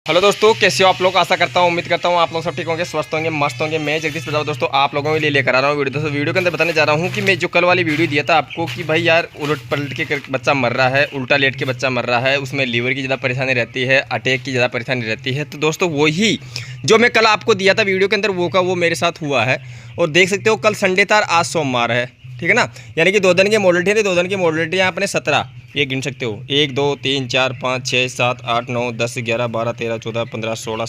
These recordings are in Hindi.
हेलो दोस्तों, कैसे हो आप लोग। आशा करता हूँ, उम्मीद करता हूँ आप लोग सब ठीक होंगे, स्वस्थ होंगे, मस्त होंगे। मैं जगदीश बताऊँ दोस्तों, आप लोगों के लिए लेकर आ रहा हूँ वीडियो। दोस्तों वीडियो के अंदर बताने जा रहा हूँ कि मैं जो कल वाली वीडियो दिया था आपको कि भाई यार उलट पलट के बच्चा मर रहा है, उल्टा लेट के बच्चा मर रहा है, उसमें लीवर की ज़्यादा परेशानी रहती है, अटैक की ज़्यादा परेशानी रहती है। तो दोस्तों वही जो मैं कल आपको दिया था वीडियो के अंदर वो मेरे साथ हुआ है। और देख सकते हो कल संडे था, आज सोमवार है, ठीक है ना। यानी कि 2 दिन की मॉडलिटी थी, 2 दिन की मॉडलिटी यहाँ अपने 17 ये गिन सकते हो। 1 2 3 4 5 6 7 8 9 10 11 12 13 14 15 16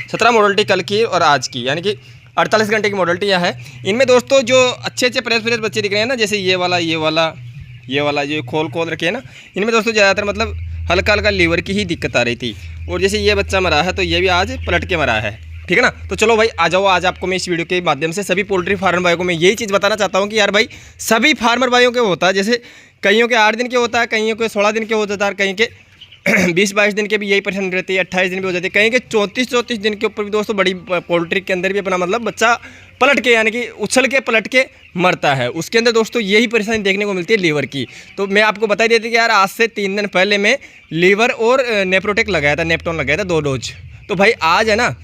17 मॉडलिटी कल की और आज की, यानी कि 48 घंटे की मॉडलिटी यह है। इनमें दोस्तों जो अच्छे फ्रेश बच्चे दिख रहे हैं ना, जैसे ये वाला जो खोल रखे हैं ना, इनमें दोस्तों ज़्यादातर मतलब हल्का लीवर की ही दिक्कत आ रही थी। और जैसे ये बच्चा मरा है तो ये भी आज पलट के मरा है, ठीक है ना। तो चलो भाई आ जाओ, आज आपको मैं इस वीडियो के माध्यम से सभी पोल्ट्री फार्मर भाइयों को मैं यही चीज़ बताना चाहता हूँ कि यार भाई सभी फार्मर भाइयों के होता है, जैसे कईयों के 8 दिन के होता है, कईयों के 16 दिन के हो जाता है, कहीं के 20-22 दिन के भी यही परेशानी रहती है, 28 दिन भी हो जाती है, कहीं के 34 दिन के ऊपर भी दोस्तों बड़ी पोल्ट्री के अंदर भी अपना मतलब बच्चा पलट के यानी कि उछल के पलट के मरता है। उसके अंदर दोस्तों यही परेशानी देखने को मिलती है लीवर की। तो मैं आपको बता देती थी कि यार आज से 3 दिन पहले मैं लीवर और नेप्रोटेक लगाया था, नेप्टोन लगाया था 2 डोज। तो भाई आज है ना,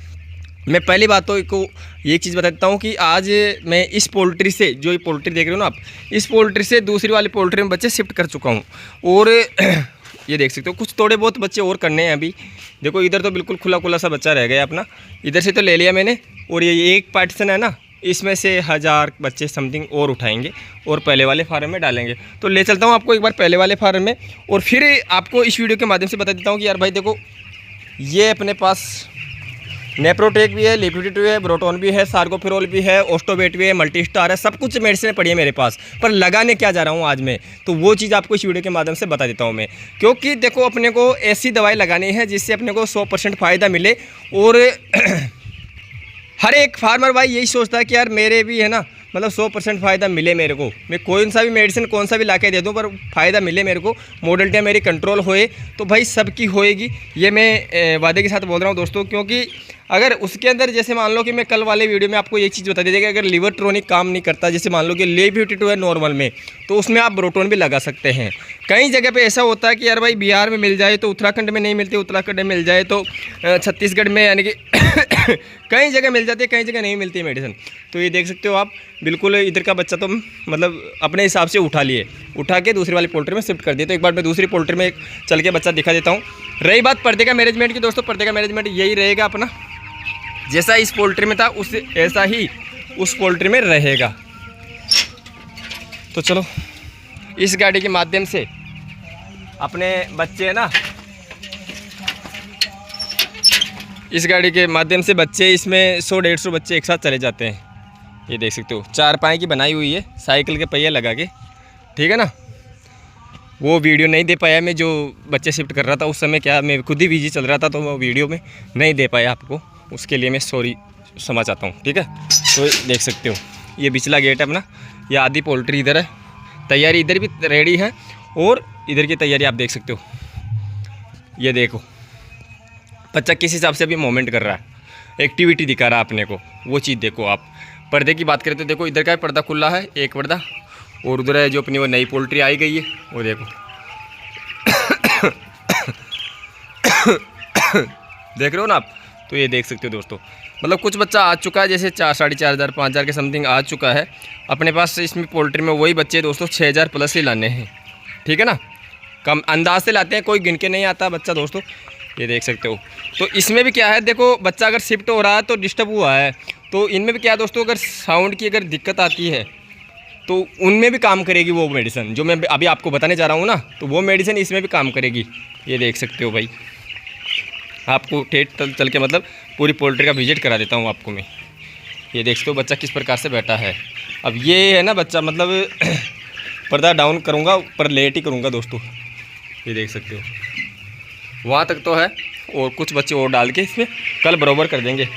मैं पहली बात तो को एक चीज़ बता देता हूँ कि आज मैं इस पोल्ट्री से, जो ये पोल्ट्री देख रहे हो ना आप, इस पोल्ट्री से दूसरी वाली पोल्ट्री में बच्चे शिफ्ट कर चुका हूँ। और ये देख सकते हो कुछ थोड़े बहुत बच्चे और करने हैं अभी। देखो इधर तो बिल्कुल खुला सा बच्चा रह गया अपना, इधर से तो ले लिया मैंने। और ये एक पार्टीशन है ना, इसमें से 1000 बच्चे समथिंग और उठाएंगे और पहले वाले फार्म में डालेंगे। तो ले चलता हूँ आपको एक बार पहले वाले फार्म में, और फिर आपको इस वीडियो के माध्यम से बता देता हूँ कि यार भाई देखो ये अपने पास नेप्रोटेक भी है, लिपिड है, ब्रोटोन भी है, सार्गोफिरोल भी है, ओस्टोबेट भी है, मल्टीस्टार है, सब कुछ मेडिसिन पड़ी है मेरे पास। पर लगाने क्या जा रहा हूँ आज मैं, तो वो चीज़ आपको इस वीडियो के माध्यम से बता देता हूँ मैं। क्योंकि देखो अपने को ऐसी दवाई लगानी है जिससे अपने को 100% फ़ायदा मिले। और हर एक फार्मर भाई यही सोचता है कि यार मेरे भी है ना मतलब 100% फ़ायदा मिले मेरे को, मैं कोई सा भी मेडिसिन कौन सा भी ला के दे दूँ पर फ़ायदा मिले मेरे को, मॉडलिटियाँ मेरी कंट्रोल होए। तो भाई सबकी होएगी, ये मैं वादे के साथ बोल रहा हूँ दोस्तों। क्योंकि अगर उसके अंदर जैसे मान लो कि मैं कल वाले वीडियो में आपको एक चीज़ बता दी थी कि अगर लिवर ट्रोनिक काम नहीं करता, जैसे मान लो कि LiV52 है नॉर्मल में, तो उसमें आप ब्रोटोन भी लगा सकते हैं। कई जगह पे ऐसा होता है कि यार भाई बिहार में मिल जाए तो उत्तराखंड में नहीं मिलती, उत्तराखंड में मिल जाए तो छत्तीसगढ़ में, यानी कि कई जगह मिल जाती है, कई जगह नहीं मिलती है मेडिसिन। तो ये देख सकते हो आप, बिल्कुल इधर का बच्चा तो मतलब अपने हिसाब से उठा के दूसरी वाली पोल्ट्री में शिफ्ट कर दिया। तो एक बार मैं दूसरी पोल्ट्री में चल के बच्चा दिखा देता हूँ। रही बात पर्दे का मैनेजमेंट की दोस्तों, पर्दे का मैनेजमेंट यही रहेगा अपना, जैसा इस पोल्ट्री में था उस ऐसा ही उस पोल्ट्री में रहेगा। तो चलो इस गाड़ी के माध्यम से अपने बच्चे ना, इस गाड़ी के माध्यम से बच्चे इसमें 100-150 बच्चे एक साथ चले जाते हैं। ये देख सकते हो 4 पाए की बनाई हुई है, साइकिल के पहिए लगा के, ठीक है ना। वो वीडियो नहीं दे पाया मैं, जो बच्चे शिफ्ट कर रहा था उस समय, क्या मैं खुद ही बिजी चल रहा था तो वो वीडियो में नहीं दे पाया आपको, उसके लिए मैं सॉरी क्षमा चाहता हूँ, ठीक है। तो देख सकते हो ये पिछला गेट है अपना, ये आधी पोल्ट्री इधर है, तैयारी इधर भी रेडी है और इधर की तैयारी आप देख सकते हो। ये देखो बच्चा किस हिसाब से अभी मूवमेंट कर रहा है, एक्टिविटी दिखा रहा है अपने को, वो चीज़ देखो आप। पर्दे की बात करें तो देखो इधर का पर्दा खुला है, एक पर्दा, और उधर है जो अपनी वो नई पोल्ट्री आई गई है, वो देखो देख रहे हो ना आप। तो ये देख सकते हो दोस्तों, मतलब कुछ बच्चा आ चुका है, जैसे 4,500 5,000 के समथिंग आ चुका है अपने पास। इसमें पोल्ट्री में वही बच्चे दोस्तों 6,000 प्लस ही लाने हैं, ठीक है ना। कम अंदाज से लाते हैं, कोई गिन के नहीं आता बच्चा दोस्तों, ये देख सकते हो। तो इसमें भी क्या है, देखो बच्चा अगर शिफ्ट हो रहा है तो डिस्टर्ब हुआ है, तो इनमें भी क्या है दोस्तों, अगर साउंड की अगर दिक्कत आती है तो उनमें भी काम करेगी वो मेडिसिन जो मैं अभी आपको बताने जा रहा हूँ ना, तो वो मेडिसिन इसमें भी काम करेगी। ये देख सकते हो भाई, आपको ठेठ चल के मतलब पूरी पोल्ट्री का विजिट करा देता हूँ आपको मैं। ये देख सकते हो बच्चा किस प्रकार से बैठा है। अब ये है ना बच्चा, मतलब पर्दा डाउन करूँगा पर लेट ही करूँगा दोस्तों, ये देख सकते हो वहाँ तक तो है। और कुछ बच्चे और डाल के इसमें कल बराबर कर देंगे।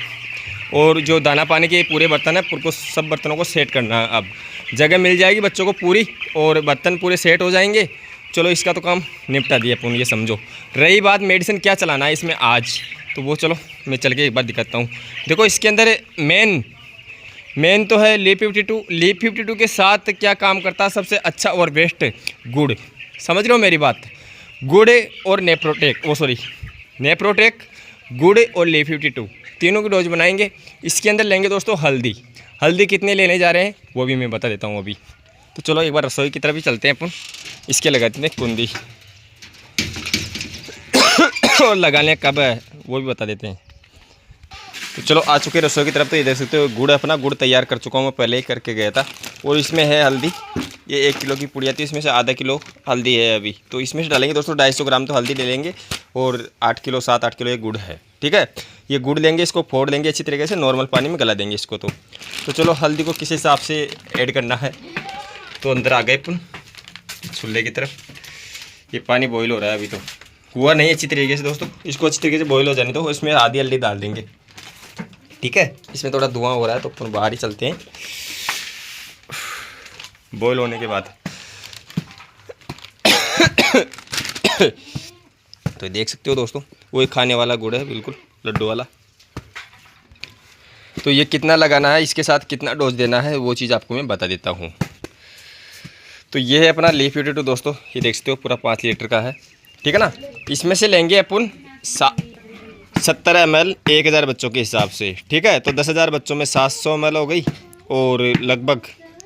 और जो दाना पानी के पूरे बर्तन है पूरे को, सब बर्तनों को सेट करना है। अब जगह मिल जाएगी बच्चों को पूरी और बर्तन पूरे सेट हो जाएंगे। चलो इसका तो काम निपटा दिया अपन, ये समझो। रही बात मेडिसिन क्या चलाना है इसमें आज, तो वो चलो मैं चल के एक बार दिखाता हूँ। देखो इसके अंदर मेन तो है LiV52 के साथ क्या काम करता है सबसे अच्छा और बेस्ट, गुड़। समझ रहे हो मेरी बात, गुड़ और नेप्रोटेक गुड़ और Le52 तीनों की डोज बनाएंगे। इसके अंदर लेंगे दोस्तों हल्दी। हल्दी कितने लेने जा रहे हैं वो भी मैं बता देता हूँ अभी। तो चलो एक बार रसोई की तरफ ही चलते हैं अपन। इसके लगाते हैं कुंदी और लगाने कब है वो भी बता देते हैं। तो चलो आ चुके रसोई की तरफ। तो ये देख सकते हो गुड़, अपना गुड़ तैयार कर चुका हूँ मैं, पहले ही करके गया था। और इसमें है हल्दी, ये 1 किलो की पुड़ी आती है, इसमें से आधा किलो हल्दी है अभी। तो इसमें से डालेंगे दोस्तों 250 ग्राम तो हल्दी ले लेंगे और 7-8 किलो ये गुड़ है। ठीक है, ये गुड़ लेंगे, इसको फोड़ लेंगे अच्छी तरीके से, नॉर्मल पानी में गला देंगे इसको। तो चलो हल्दी को किस हिसाब से ऐड करना है। तो अंदर आ गए अपन चूल्हे की तरफ। ये पानी बॉईल हो रहा है, अभी तो हुआ नहीं अच्छी तरीके से दोस्तों। इसको अच्छी तरीके से बॉईल हो जाने दो। इसमें आधी हल्दी डाल देंगे। ठीक है, इसमें थोड़ा धुआं हो रहा है तो अपन बाहर ही चलते हैं बॉईल होने के बाद। तो देख सकते हो दोस्तों, वो एक खाने वाला गुड़ है, बिल्कुल लड्डू वाला। तो ये कितना लगाना है, इसके साथ कितना डोज देना है, वो चीज़ आपको मैं बता देता हूँ। तो ये है अपना Le52 दोस्तों, ये देख सकते हो पूरा 5 लीटर का है। ठीक है ना, इसमें से लेंगे अपन 70 ml 1000 बच्चों के हिसाब से। ठीक है, तो 10,000 बच्चों में 700 ml हो गई और लगभग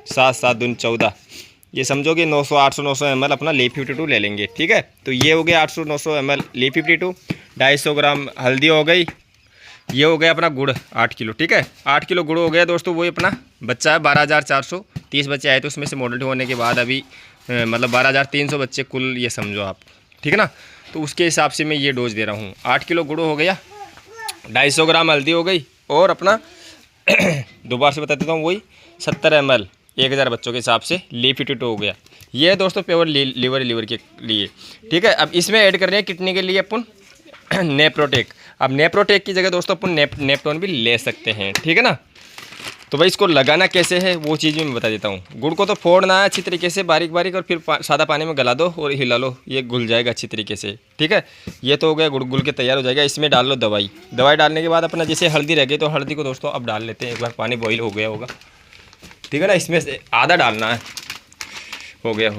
7 दूनी 14, ये समझो कि 900 800 900 ml अपना Le52 ले लेंगे। ठीक है, तो ये हो गया 800 900 ml Le52। 250 ग्राम हल्दी हो गई। ये हो गया अपना गुड़ 8 किलो। ठीक है, 8 किलो गुड़ हो गया दोस्तों। वो अपना बच्चा है 12,400, 30 बच्चे आए तो उसमें से मॉडल होने के बाद अभी मतलब 12,300 बच्चे कुल, ये समझो आप। ठीक है ना, तो उसके हिसाब से मैं ये डोज दे रहा हूँ। 8 किलो गुड़ हो गया, 250 ग्राम हल्दी हो गई और अपना दोबारा से बता देता हूँ, वही 70 ml 1000 बच्चों के हिसाब से Le52 हो गया। ये है दोस्तों प्योर लीवर के लिए। ठीक है, अब इसमें ऐड कर रहे हैं किडनी के लिए अपन नेप्रोटेक। अब नेप्रोटेक की जगह दोस्तों अपन नेपटोन भी ले सकते हैं। ठीक है ना, तो भाई इसको लगाना कैसे है वो चीज़ भी मैं बता देता हूँ। गुड़ को तो फोड़ना है अच्छी तरीके से बारीक बारीक और फिर सादा पानी में गला दो और हिला लो, ये घुल जाएगा अच्छी तरीके से। ठीक है, ये तो हो गया गुड़ गुल के तैयार हो जाएगा। इसमें डाल लो दवाई। दवाई डालने के बाद अपना जैसे हल्दी रह गई तो हल्दी को दोस्तों अब डाल लेते हैं। एक बार पानी बॉईल हो गया होगा। ठीक है ना, इसमें से आधा डालना है। हो गया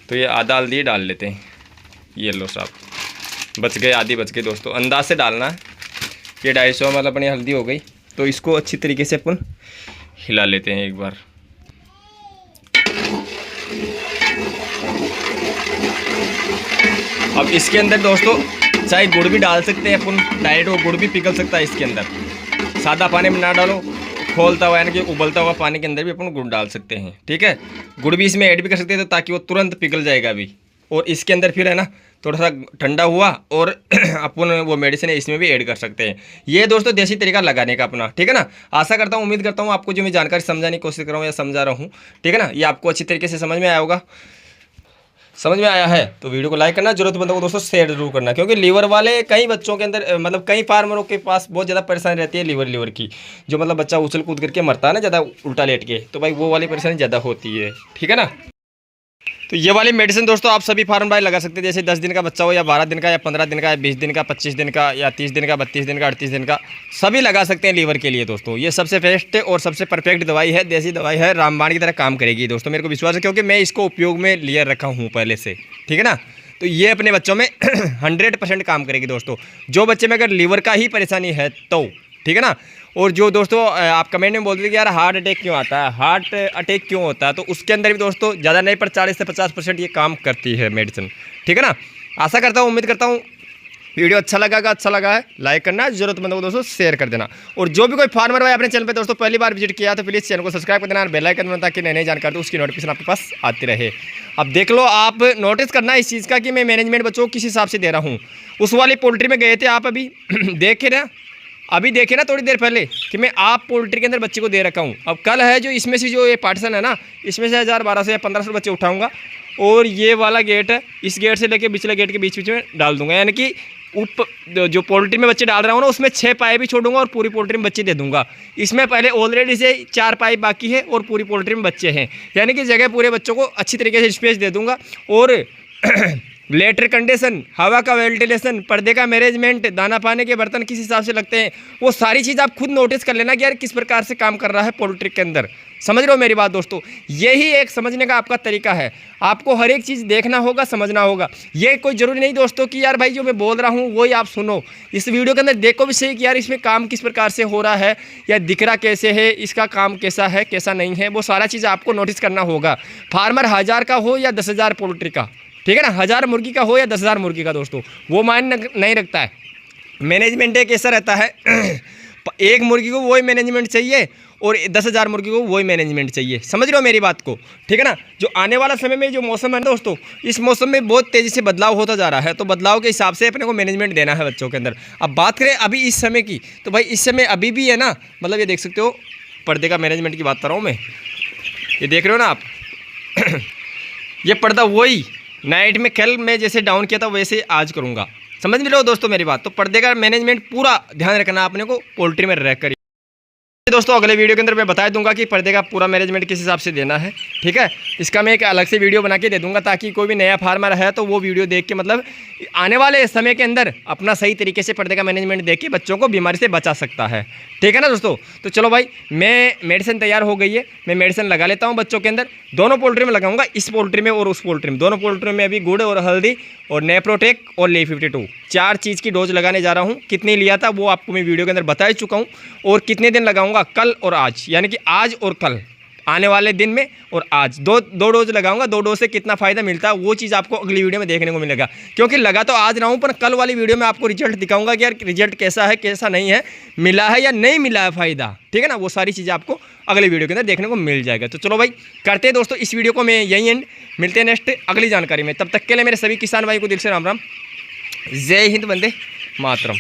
तो ये आधा हल्दी डाल लेते हैं। ये लो साहब, बच गए, आधी बच गई दोस्तों, अंदाज से डालना है। ये 250 ml अपनी हल्दी हो गई। तो इसको अच्छी तरीके से अपन हिला लेते हैं एक बार। अब इसके अंदर दोस्तों चाहे गुड़ भी डाल सकते हैं अपन, डायरेक्ट वो गुड़ भी पिघल सकता है इसके अंदर। सादा पानी में ना डालो, खोलता हुआ यानी कि उबलता हुआ पानी के अंदर भी अपन गुड़ डाल सकते हैं। ठीक है, गुड़ भी इसमें ऐड भी कर सकते हैं तो ताकि वो तुरंत पिघल जाएगा अभी। और इसके अंदर फिर है ना थोड़ा सा ठंडा हुआ और अपन वो मेडिसिन है इसमें भी ऐड कर सकते हैं। ये दोस्तों देसी तरीका लगाने का अपना। ठीक है ना, आशा करता हूँ, उम्मीद करता हूँ आपको जो मैं जानकारी समझाने की कोशिश कर रहा हूँ या समझा रहा हूँ, ठीक है ना, ये आपको अच्छी तरीके से समझ में आया होगा। समझ में आया है तो वीडियो को लाइक करना, जरूरतमंदों को दोस्तों शेयर जरूर करना, क्योंकि लीवर वाले कई बच्चों के अंदर मतलब कई फार्मरों के पास बहुत ज़्यादा परेशानी रहती है लीवर की, जो मतलब बच्चा उछल कूद करके मरता है ना ज़्यादा उल्टा लेट के, तो भाई वो वाली परेशानी ज़्यादा होती है। ठीक है ना, तो ये वाली मेडिसिन दोस्तों आप सभी फार्म भाई लगा सकते हैं। जैसे 10 दिन का बच्चा हो या 12 दिन का या 15 दिन का या 20 दिन का 25 दिन का या 30 दिन का 32 दिन का 38 दिन का, सभी लगा सकते हैं लीवर के लिए दोस्तों। ये सबसे बेस्ट और सबसे परफेक्ट दवाई है, देसी दवाई है, रामबाण की तरह काम करेगी दोस्तों, मेरे को विश्वास है, क्योंकि मैं इसको उपयोग में लिए रखा हूँ पहले से। ठीक है ना, तो ये अपने बच्चों में 100% काम करेगी दोस्तों। जो बच्चे में अगर लीवर का ही परेशानी है तो, ठीक है ना। और जो दोस्तों आप कमेंट में बोलते थे कि यार हार्ट अटैक क्यों आता है, हार्ट अटैक क्यों होता है, तो उसके अंदर भी दोस्तों ज़्यादा नहीं पर 40 से 50% ये काम करती है मेडिसिन। ठीक है ना, आशा करता हूँ, उम्मीद करता हूँ वीडियो अच्छा लगा है लाइक करना, जरूरतमंदों को दोस्तों शेयर कर देना। और जो भी कोई फार्मर भाई अपने चैनल पे दोस्तों पहली बार विजिट किया तो प्लीज़ चैनल को सब्सक्राइब कर देना और बेल आइकन बना, ताकि नई जानकारी तो उसकी नोटिफिकेशन आपके पास आती रहे। अब देख लो, आप नोटिस करना इस चीज़ का कि मैं मैनेजमेंट बच्चों को किस हिसाब से दे रहा हूँ। उस वाली पोल्ट्री में गए थे आप, अभी देखे ना, थोड़ी देर पहले कि मैं आप पोल्ट्री के अंदर बच्चे को दे रखा हूँ। अब कल है जो इसमें से जो ये पार्टीशन है ना, इसमें से 1000 1200 या 1500 बच्चे उठाऊंगा और ये वाला गेट है, इस गेट से लेके पिछले गेट के बीच में डाल दूंगा। यानी कि जो पोल्ट्री में बच्चे डाल रहा हूँ ना, उसमें 6 पाए भी छोड़ूंगा और पूरी पोल्ट्री में बच्चे दे दूंगा। इसमें पहले ऑलरेडी से 4 पाए बाकी है और पूरी पोल्ट्री में बच्चे हैं, यानी कि जगह पूरे बच्चों को अच्छी तरीके से स्पेस दे दूंगा। और लेटर कंडीशन, हवा का वेंटिलेशन, पर्दे का मैनेजमेंट, दाना पानी के बर्तन किस हिसाब से लगते हैं, वो सारी चीज़ आप खुद नोटिस कर लेना कि यार किस प्रकार से काम कर रहा है पोल्ट्री के अंदर। समझ रहे हो मेरी बात दोस्तों? यही एक समझने का आपका तरीका है। आपको हर एक चीज़ देखना होगा, समझना होगा। ये कोई ज़रूरी नहीं दोस्तों कि यार भाई जो मैं बोल रहा हूँ वही आप सुनो। इस वीडियो के अंदर देखो भी सही कि यार इसमें काम किस प्रकार से हो रहा है, या दिख रहा कैसे है, इसका काम कैसा है कैसा नहीं है, वो सारा चीज़ आपको नोटिस करना होगा। फार्मर 1000 का हो या 10,000 पोल्ट्री का, ठीक है ना, 1000 मुर्गी का हो या 10,000 मुर्गी का दोस्तों, वो मायने नहीं रखता है। मैनेजमेंट एक ऐसा रहता है एक मुर्गी को वही मैनेजमेंट चाहिए और 10,000 मुर्गी को वही मैनेजमेंट चाहिए। समझ रहे हो मेरी बात को? ठीक है ना। जो आने वाला समय में जो मौसम है ना दोस्तों, इस मौसम में बहुत तेज़ी से बदलाव होता जा रहा है, तो बदलाव के हिसाब से अपने को मैनेजमेंट देना है बच्चों के अंदर। अब बात करें अभी इस समय की, तो भाई इस समय अभी भी है ना, मतलब ये देख सकते हो पर्दे का मैनेजमेंट की बात कर रहा हूँ मैं, ये देख रहे हो ना आप ये पर्दा वही नाइट में कल मैं जैसे डाउन किया था वैसे आज करूँगा। समझ में लो दोस्तों मेरी बात। तो पर्दे का मैनेजमेंट पूरा ध्यान रखना आपने को पोल्ट्री में रह कर। दोस्तों अगले वीडियो के अंदर मैं बता दूंगा कि पर्दे का पूरा मैनेजमेंट किस हिसाब से देना है, ठीक है। इसका मैं एक अलग से वीडियो बना के दे दूंगा ताकि कोई भी नया फार्मर है तो वो वीडियो देख के मतलब आने वाले समय के अंदर अपना सही तरीके से पर्दे का मैनेजमेंट देख के बच्चों को बीमारी से बचा सकता है, ठीक है ना दोस्तों। तो चलो भाई मैं मेडिसिन तैयार हो गई है, मैं मेडिसिन लगा लेता हूँ बच्चों के अंदर। दोनों पोल्ट्री में लगाऊंगा, इस पोल्ट्री में और उस पोल्ट्री में। दोनों पोल्ट्री में अभी गुड़ और हल्दी और नेप्रोटेक और ले 52 4 चीज़ की डोज लगाने जा रहा हूँ। कितनी लिया था वो आपको मैं वीडियो के अंदर बता ही चुका हूँ, और कितने दिन लगाऊंगा, कल और आज, यानी कि आज और कल आने वाले दिन में, और आज दो डोज लगाऊंगा। 2 डोज से कितना फ़ायदा मिलता है वो चीज़ आपको अगली वीडियो में देखने को मिलेगा, क्योंकि लगा तो आज रहा हूँ पर कल वाली वीडियो में आपको रिजल्ट दिखाऊंगा कि यार रिजल्ट कैसा है कैसा नहीं है, मिला है या नहीं मिला है फ़ायदा, ठीक है ना। वो सारी चीज़ें आपको अगले वीडियो के अंदर देखने को मिल जाएगा। तो चलो भाई करते हैं दोस्तों इस वीडियो को मैं यही एंड, मिलते हैं नेक्स्ट अगली जानकारी में। तब तक के लिए मेरे सभी किसान भाई को दिल से राम राम, जय हिंद, वंदे मातरम।